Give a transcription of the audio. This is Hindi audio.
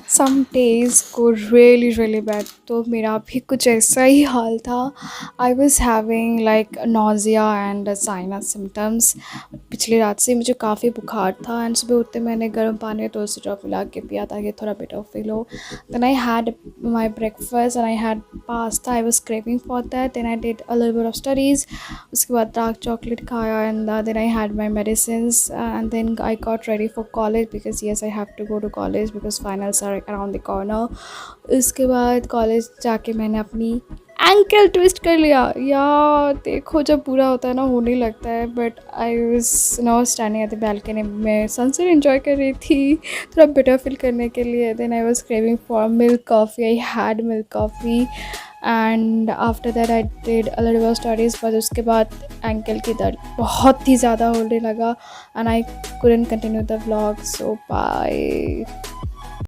सम डेज़ को रियली रियली बैड, तो मेरा भी कुछ ऐसा ही हाल था। I was having like nausea and sinus symptoms. पिछली रात से मुझे काफ़ी बुखार था एंड सुबह उठते मैंने गर्म पानी में तुलसी ड्रॉप मिला के पिया ताकि थोड़ा बेटर फील हो। Then I had my breakfast and I had pasta. I was craving for that. Then I did a little bit of studies. उसके बाद डार्क चॉकलेट खाया and then I had my medicines and then I got ready for college because yes I have to go to college because finals are around the corner. उसके बाद कॉलेज जाके मैंने अपनी एंकल ट्विस्ट कर लिया यार। देखो जब पूरा होता है ना होने लगता है। But I was now standing at the balcony में सनसेट एंजॉय कर रही थी थोड़ा बेटर फील करने के लिए। Then I was craving for milk coffee. I had milk coffee and after that I did a little bit studies. But उसके बाद एंकल की दर्द बहुत ही ज़्यादा होने लगा and I couldn't continue the vlog. So bye.